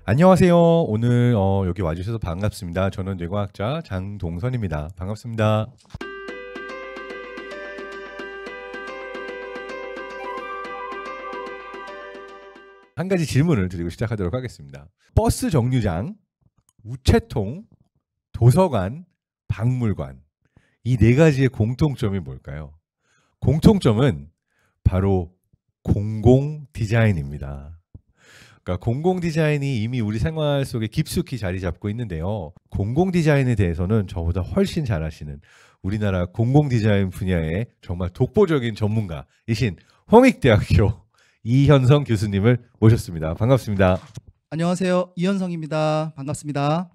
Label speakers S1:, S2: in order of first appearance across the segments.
S1: 안녕하세요. 오늘 여기 와주셔서 반갑습니다. 저는 뇌과학자 장동선입니다. 반갑습니다. 한 가지 질문을 드리고 시작하도록 하겠습니다. 버스 정류장, 우체통, 도서관, 박물관, 이 네 가지의 공통점이 뭘까요? 공통점은 바로 공공 디자인입니다. 그러니까 공공 디자인이 이미 우리 생활 속에 깊숙이 자리 잡고 있는데요. 공공 디자인에 대해서는 저보다 훨씬 잘 아시는 우리나라 공공 디자인 분야의 정말 독보적인 전문가이신 홍익대학교 이현성 교수님을 모셨습니다. 반갑습니다.
S2: 안녕하세요. 이현성입니다. 반갑습니다.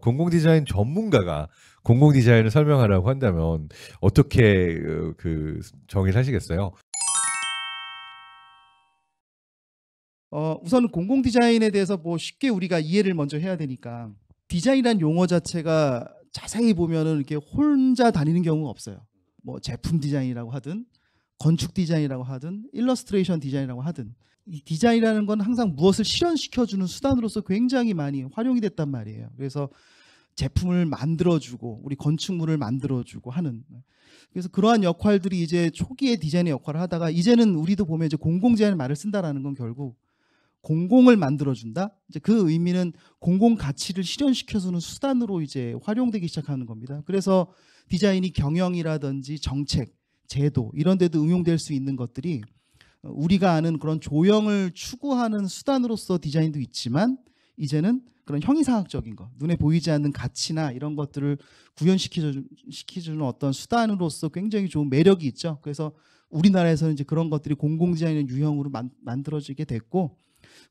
S1: 공공 디자인 전문가가 공공 디자인을 설명하라고 한다면 어떻게 정의를 하시겠어요?
S2: 우선 공공 디자인에 대해서 쉽게 우리가 이해를 먼저 해야 되니까 디자인이란 용어 자체가 자세히 보면은 이렇게 혼자 다니는 경우가 없어요. 제품 디자인이라고 하든 건축 디자인이라고 하든 일러스트레이션 디자인이라고 하든 이 디자인이라는 건 항상 무엇을 실현시켜주는 수단으로서 굉장히 많이 활용이 됐단 말이에요. 그래서 제품을 만들어주고 우리 건축물을 만들어주고 하는, 그래서 그러한 역할들이 이제 초기에 디자인의 역할을 하다가 이제는 우리도 보면 이제 공공 디자인의 말을 쓴다라는 건 결국 공공을 만들어준다. 이제 그 의미는 공공 가치를 실현시켜주는 수단으로 이제 활용되기 시작하는 겁니다. 그래서 디자인이 경영이라든지 정책, 제도 이런 데도 응용될 수 있는 것들이 우리가 아는 그런 조형을 추구하는 수단으로서 디자인도 있지만 이제는 그런 형이상학적인 것, 눈에 보이지 않는 가치나 이런 것들을 구현시키주는 어떤 수단으로서 굉장히 좋은 매력이 있죠. 그래서 우리나라에서는 이제 그런 것들이 공공 디자인의 유형으로 만들어지게 됐고,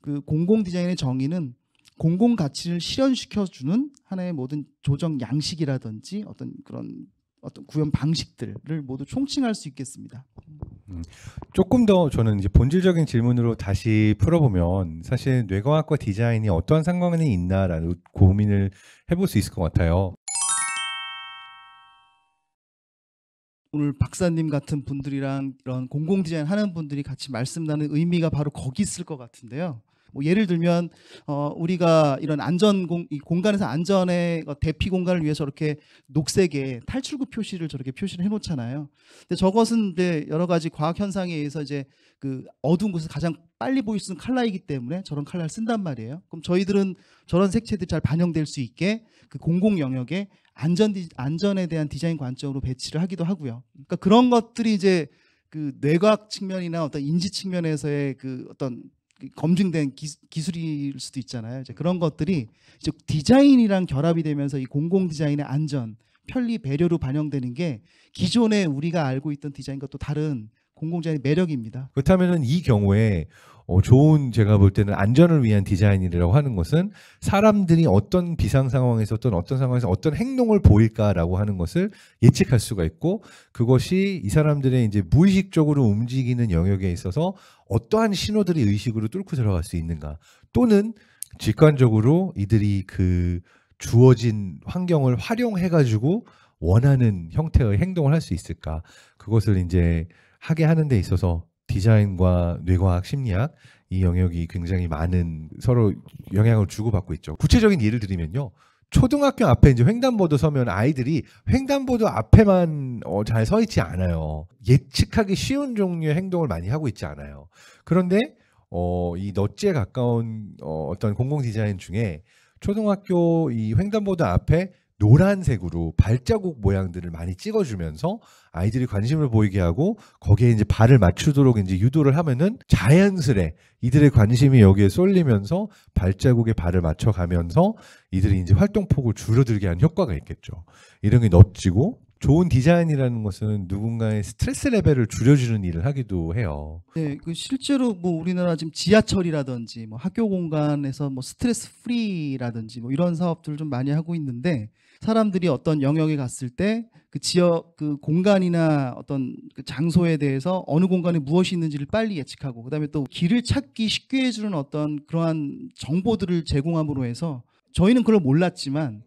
S2: 그 공공 디자인의 정의는 공공 가치를 실현시켜주는 하나의 모든 조정 양식이라든지 어떤 구현 방식들을 모두 총칭할 수 있겠습니다.
S1: 조금 더 저는 이제 본질적인 질문으로 다시 풀어보면 사실 뇌과학과 디자인이 어떠한 상관이 있나라는 고민을 해볼 수 있을 것 같아요.
S2: 오늘 박사님 같은 분들이랑 이런 공공 디자인 하는 분들이 같이 말씀 나누는 의미가 바로 거기 있을 것 같은데요. 예를 들면 우리가 이런 이 공간에서 안전의 대피 공간을 위해서 저렇게 녹색의 탈출구 표시를 저렇게 표시를 해놓잖아요. 근데 저것은 이제 여러 가지 과학 현상에 의해서 이제 그 어두운 곳에서 가장 빨리 보일 수 있는 컬러이기 때문에 저런 컬러를 쓴단 말이에요. 그럼 저희들은 저런 색채들이 잘 반영될 수 있게 그 공공 영역에 안전에 대한 디자인 관점으로 배치를 하기도 하고요. 그러니까 그런 것들이 이제 그 뇌과학 측면이나 어떤 인지 측면에서의 그 어떤 검증된 기술일 수도 있잖아요. 이제 그런 것들이 이제 디자인이랑 결합이 되면서 이 공공 디자인의 안전, 편리, 배려로 반영되는 게 기존에 우리가 알고 있던 디자인과 또 다른 공공 디자인의 매력입니다.
S1: 그렇다면은 이 경우에 좋은, 제가 볼 때는 안전을 위한 디자인이라고 하는 것은 사람들이 어떤 비상 상황에서 어떤 상황에서 어떤 행동을 보일까라고 하는 것을 예측할 수가 있고, 그것이 이 사람들의 이제 무의식적으로 움직이는 영역에 있어서 어떠한 신호들이 의식으로 뚫고 들어갈 수 있는가, 또는 직관적으로 이들이 그 주어진 환경을 활용해 가지고 원하는 형태의 행동을 할 수 있을까, 그것을 이제 하게 하는 데 있어서 디자인과 뇌과학, 심리학 이 영역이 굉장히 많은 서로 영향을 주고받고 있죠. 구체적인 예를 드리면요. 초등학교 앞에 이제 횡단보도 서면 아이들이 횡단보도 앞에만 잘 서 있지 않아요. 예측하기 쉬운 종류의 행동을 많이 하고 있지 않아요. 그런데 이 넛지에 가까운 어떤 공공 디자인 중에 초등학교 이 횡단보도 앞에 노란색으로 발자국 모양들을 많이 찍어주면서 아이들이 관심을 보이게 하고 거기에 이제 발을 맞추도록 이제 유도를 하면은 자연스레 이들의 관심이 여기에 쏠리면서 발자국에 발을 맞춰가면서 이들이 이제 활동폭을 줄어들게 하는 효과가 있겠죠. 이런 게 넛지고, 좋은 디자인이라는 것은 누군가의 스트레스 레벨을 줄여주는 일을 하기도 해요.
S2: 네, 실제로 우리나라 지금 지하철이라든지 학교 공간에서 스트레스 프리라든지 이런 사업들을 좀 많이 하고 있는데, 사람들이 어떤 영역에 갔을 때 그 지역 그 공간이나 어떤 그 장소에 대해서 어느 공간에 무엇이 있는지를 빨리 예측하고, 그다음에 또 길을 찾기 쉽게 해주는 어떤 그러한 정보들을 제공함으로 해서 저희는 그걸 몰랐지만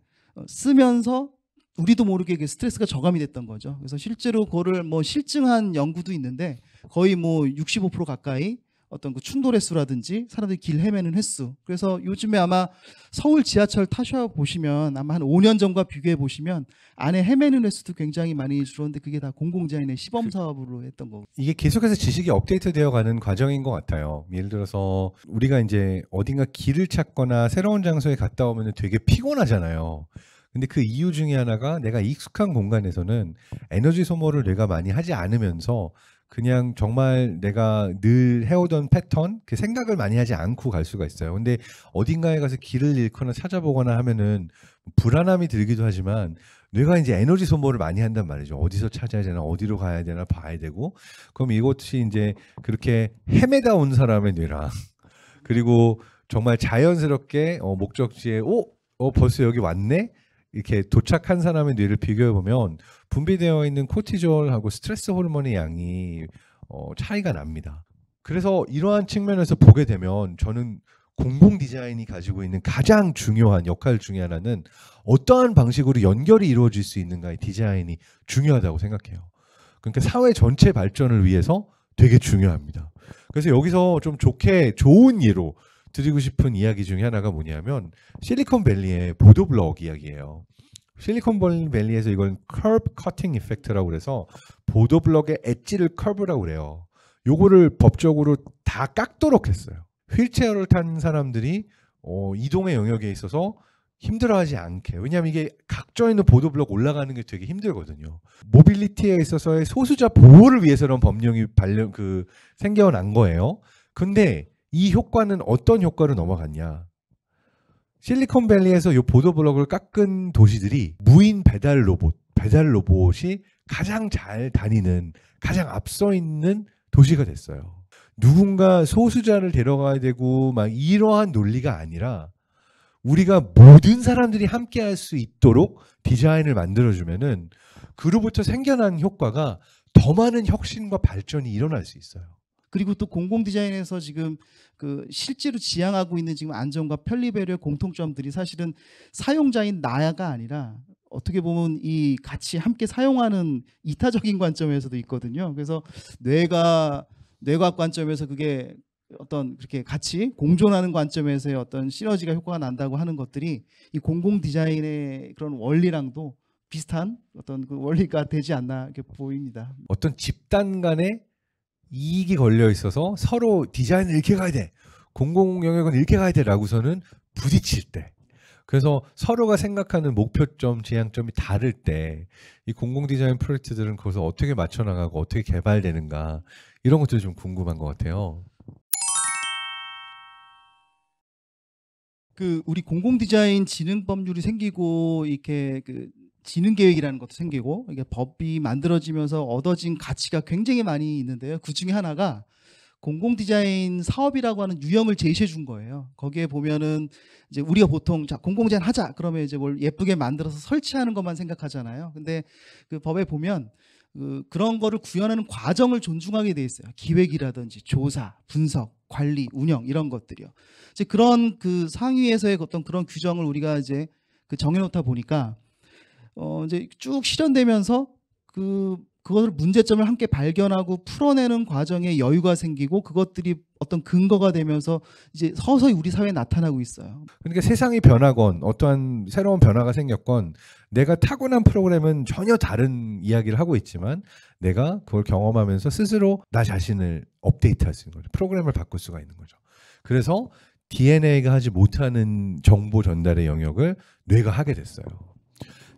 S2: 쓰면서 우리도 모르게 이게 스트레스가 저감이 됐던 거죠. 그래서 실제로 그거를 뭐 실증한 연구도 있는데 거의 뭐 65% 가까이 어떤 그 충돌 횟수라든지 사람들이 길 헤매는 횟수. 그래서 요즘에 아마 서울 지하철 타셔 보시면 아마 한 5년 전과 비교해 보시면 안에 헤매는 횟수도 굉장히 많이 줄었는데 그게 다 공공디자인의 시범 사업으로 했던 거고.
S1: 이게 계속해서 지식이 업데이트되어 가는 과정인 것 같아요. 예를 들어서 우리가 이제 어딘가 길을 찾거나 새로운 장소에 갔다 오면 되게 피곤하잖아요. 근데 그 이유 중에 하나가 내가 익숙한 공간에서는 에너지 소모를 내가 많이 하지 않으면서 그냥 정말 내가 늘 해오던 패턴, 그 생각을 많이 하지 않고 갈 수가 있어요. 근데 어딘가에 가서 길을 잃거나 찾아보거나 하면은 불안함이 들기도 하지만 뇌가 이제 에너지 소모를 많이 한단 말이죠. 어디서 찾아야 되나, 어디로 가야 되나 봐야 되고. 그럼 이것이 이제 그렇게 헤매다 온 사람의 뇌랑 그리고 정말 자연스럽게 목적지에 벌써 여기 왔네? 이렇게 도착한 사람의 뇌를 비교해 보면 분비되어 있는 코티졸하고 스트레스 호르몬의 양이 차이가 납니다. 그래서 이러한 측면에서 보게 되면 저는 공공 디자인이 가지고 있는 가장 중요한 역할 중에 하나는 어떠한 방식으로 연결이 이루어질 수 있는가의 디자인이 중요하다고 생각해요. 그러니까 사회 전체 발전을 위해서 되게 중요합니다. 그래서 여기서 좀 좋은 예로 드리고 싶은 이야기 중에 하나가 뭐냐면 실리콘밸리의 보도블럭 이야기예요. 실리콘밸리에서 이걸 커브 커팅 이펙트라고 그래서 보도블럭의 엣지를 커브라고 그래요. 요거를 법적으로 다 깎도록 했어요. 휠체어를 탄 사람들이 이동의 영역에 있어서 힘들어하지 않게. 왜냐하면 이게 각져 있는 보도블럭 올라가는 게 되게 힘들거든요. 모빌리티에 있어서의 소수자 보호를 위해서는 법령이 생겨난 거예요. 근데 이 효과는 어떤 효과로 넘어갔냐? 실리콘밸리에서 이 보도블럭을 깎은 도시들이 무인 배달 로봇이 가장 잘 다니는, 가장 앞서 있는 도시가 됐어요. 누군가 소수자를 데려가야 되고 막 이러한 논리가 아니라 우리가 모든 사람들이 함께 할 수 있도록 디자인을 만들어주면은 그로부터 생겨난 효과가 더 많은 혁신과 발전이 일어날 수 있어요.
S2: 그리고 또 공공 디자인에서 지금 그 실제로 지향하고 있는 지금 안전과 편리 배려의 공통점들이 사실은 사용자인 나가 아니라 어떻게 보면 이 같이 함께 사용하는 이타적인 관점에서도 있거든요. 그래서 뇌과학 관점에서 그게 어떤 그렇게 같이 공존하는 관점에서의 어떤 시너지가 효과가 난다고 하는 것들이 이 공공 디자인의 그런 원리랑도 비슷한 어떤 그 원리가 되지 않나 이렇게 보입니다.
S1: 어떤 집단 간에 이익이 걸려 있어서 서로 디자인을 이렇게 가야 돼, 공공 영역은 이렇게 가야 돼라고서는 부딪힐 때, 그래서 서로가 생각하는 목표점, 지향점이 다를 때 이 공공 디자인 프로젝트들은 거기서 어떻게 맞춰 나가고 어떻게 개발되는가, 이런 것들이 좀 궁금한 것 같아요.
S2: 그 우리 공공 디자인 진흥 법률이 생기고 이렇게 그 진흥 계획이라는 것도 생기고 이게 법이 만들어지면서 얻어진 가치가 굉장히 많이 있는데요. 그 중에 하나가 공공 디자인 사업이라고 하는 유형을 제시해 준 거예요. 거기에 보면은 이제 우리가 보통 자 공공 디자인 하자 그러면 이제 뭘 예쁘게 만들어서 설치하는 것만 생각하잖아요. 근데 그 법에 보면 그런 거를 구현하는 과정을 존중하게 돼 있어요. 기획이라든지 조사, 분석, 관리, 운영 이런 것들이요. 이제 그런 그 상위에서의 어떤 그런 규정을 우리가 이제 그 정해놓다 보니까 이제 쭉 실현되면서 그것을 문제점을 함께 발견하고 풀어내는 과정에 여유가 생기고 그것들이 어떤 근거가 되면서 이제 서서히 우리 사회에 나타나고 있어요.
S1: 그러니까 세상이 변하건 어떠한 새로운 변화가 생겼건 내가 타고난 프로그램은 전혀 다른 이야기를 하고 있지만 내가 그걸 경험하면서 스스로 나 자신을 업데이트할 수 있는 거죠. 프로그램을 바꿀 수가 있는 거죠. 그래서 DNA가 하지 못하는 정보 전달의 영역을 뇌가 하게 됐어요.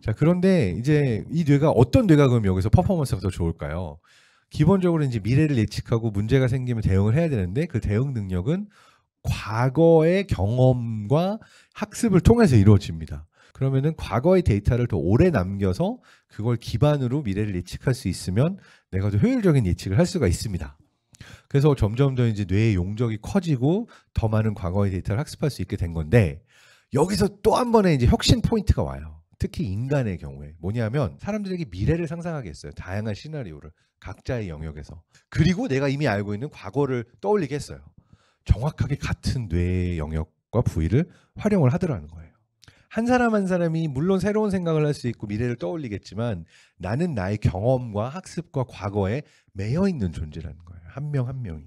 S1: 자, 그런데 이제 이 뇌가 어떤 뇌가 그럼 여기서 퍼포먼스가 더 좋을까요? 기본적으로 이제 미래를 예측하고 문제가 생기면 대응을 해야 되는데 그 대응 능력은 과거의 경험과 학습을 통해서 이루어집니다. 그러면은 과거의 데이터를 더 오래 남겨서 그걸 기반으로 미래를 예측할 수 있으면 내가 더 효율적인 예측을 할 수가 있습니다. 그래서 점점 더 이제 뇌의 용적이 커지고 더 많은 과거의 데이터를 학습할 수 있게 된 건데 여기서 또 한 번의 이제 혁신 포인트가 와요. 특히 인간의 경우에 뭐냐면 사람들에게 미래를 상상하게 했어요. 다양한 시나리오를 각자의 영역에서. 그리고 내가 이미 알고 있는 과거를 떠올리게 했어요. 정확하게 같은 뇌의 영역과 부위를 활용을 하더라는 거예요. 한 사람 한 사람이 물론 새로운 생각을 할 수 있고 미래를 떠올리겠지만 나는 나의 경험과 학습과 과거에 매여 있는 존재라는 거예요. 한 명 한 명이.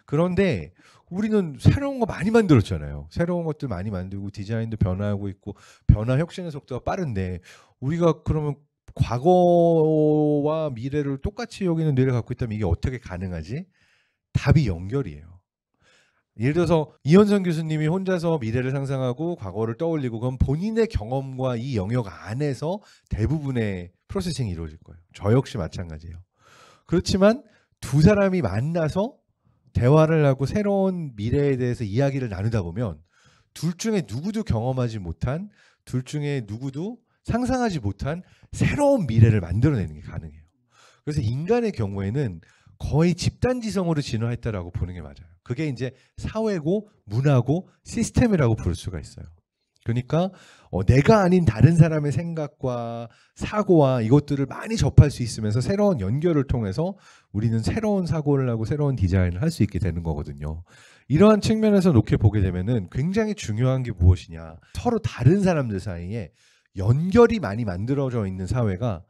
S1: 그런데 우리는 새로운 거 많이 만들었잖아요. 새로운 것들 많이 만들고 디자인도 변화하고 있고 변화 혁신의 속도가 빠른데 우리가 그러면 과거와 미래를 똑같이 여기는 뇌를 갖고 있다면 이게 어떻게 가능하지? 답이 연결이에요. 예를 들어서 이현선 교수님이 혼자서 미래를 상상하고 과거를 떠올리고 그럼 본인의 경험과 이 영역 안에서 대부분의 프로세싱이 이루어질 거예요. 저 역시 마찬가지예요. 그렇지만 두 사람이 만나서 대화를 하고 새로운 미래에 대해서 이야기를 나누다 보면 둘 중에 누구도 경험하지 못한, 둘 중에 누구도 상상하지 못한 새로운 미래를 만들어내는 게 가능해요. 그래서 인간의 경우에는 거의 집단지성으로 진화했다라고 보는 게 맞아요. 그게 이제 사회고 문화고 시스템이라고 부를 수가 있어요. 그러니까 내가 아닌 다른 사람의 생각과 사고와 이것들을 많이 접할 수 있으면서 새로운 연결을 통해서 우리는 새로운 사고를 하고 새로운 디자인을 할 수 있게 되는 거거든요. 이러한 측면에서 놓게 보게 되면은 굉장히 중요한 게 무엇이냐. 서로 다른 사람들 사이에 연결이 많이 만들어져 있는 사회가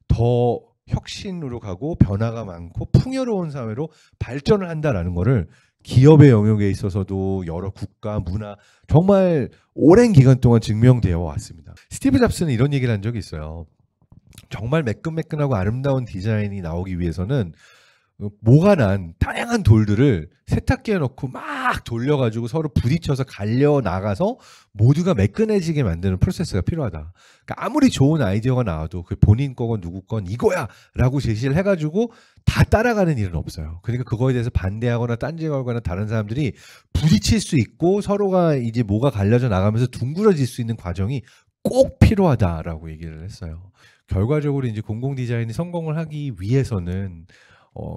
S1: 더 혁신으로 가고 변화가 많고 풍요로운 사회로 발전을 한다라는 거를 기업의 영역에 있어서도 여러 국가, 문화 정말 오랜 기간 동안 증명되어 왔습니다. 스티브 잡스는 이런 얘기를 한 적이 있어요. 정말 매끈매끈하고 아름다운 디자인이 나오기 위해서는 모가 난 다양한 돌들을 세탁기에 넣고 막 돌려가지고 서로 부딪혀서 갈려 나가서 모두가 매끈해지게 만드는 프로세스가 필요하다. 그러니까 아무리 좋은 아이디어가 나와도 그 본인 거건 누구 건 이거야 라고 제시를 해가지고 다 따라가는 일은 없어요. 그러니까 그거에 대해서 반대하거나 딴지 걸거나 다른 사람들이 부딪힐 수 있고 서로가 이제 뭐가 갈려져 나가면서 둥그러질 수 있는 과정이 꼭 필요하다라고 얘기를 했어요. 결과적으로 이제 공공 디자인이 성공을 하기 위해서는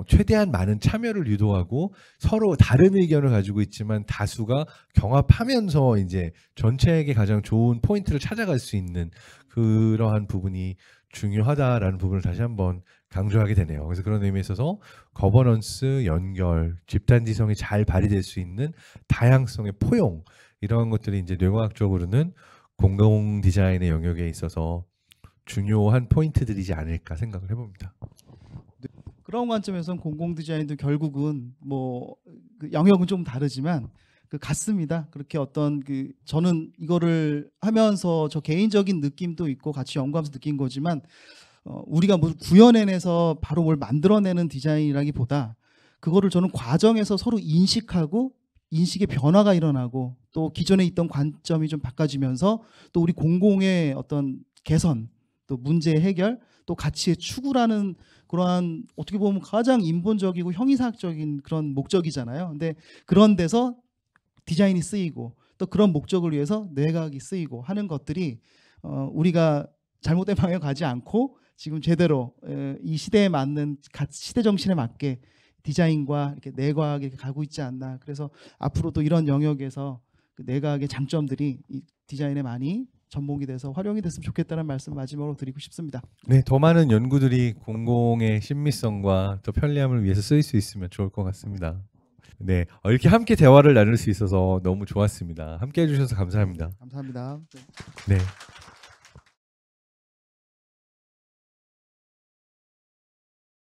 S1: 최대한 많은 참여를 유도하고 서로 다른 의견을 가지고 있지만 다수가 경합하면서 이제 전체에게 가장 좋은 포인트를 찾아갈 수 있는 그러한 부분이 중요하다라는 부분을 다시 한번 강조하게 되네요. 그래서 그런 의미에 있어서 거버넌스, 연결, 집단지성이 잘 발휘될 수 있는 다양성의 포용 이러한 것들이 이제 뇌과학적으로는 공공 디자인의 영역에 있어서 중요한 포인트들이지 않을까 생각을 해봅니다.
S2: 그런 관점에서는 공공 디자인도 결국은 그 영역은 좀 다르지만 그 같습니다. 그렇게 어떤 저는 이거를 하면서 저 개인적인 느낌도 있고 같이 연구하면서 느낀 거지만 우리가 뭐 구현해내서 바로 뭘 만들어내는 디자인이라기보다 그거를 저는 과정에서 서로 인식하고 인식의 변화가 일어나고 또 기존에 있던 관점이 좀 바꿔지면서 또 우리 공공의 어떤 개선 또 문제 해결 또 가치의 추구라는 그러한 어떻게 보면 가장 인본적이고 형이상학적인 그런 목적이잖아요. 근데 그런 데서 디자인이 쓰이고 또 그런 목적을 위해서 뇌과학이 쓰이고 하는 것들이 우리가 잘못된 방향에 가지 않고 지금 제대로 이 시대에 맞는 시대 정신에 맞게 디자인과 이렇게 뇌과학이 이렇게 가고 있지 않나. 그래서 앞으로도 이런 영역에서 그 뇌과학의 장점들이 이 디자인에 많이 접목이 돼서 활용이 됐으면 좋겠다는 말씀 마지막으로 드리고 싶습니다.
S1: 네, 더 많은 연구들이 공공의 신미성과 더 편리함을 위해서 쓰일 수 있으면 좋을 것 같습니다. 네, 이렇게 함께 대화를 나눌 수 있어서 너무 좋았습니다. 함께 해주셔서 감사합니다.
S2: 감사합니다.
S1: 네.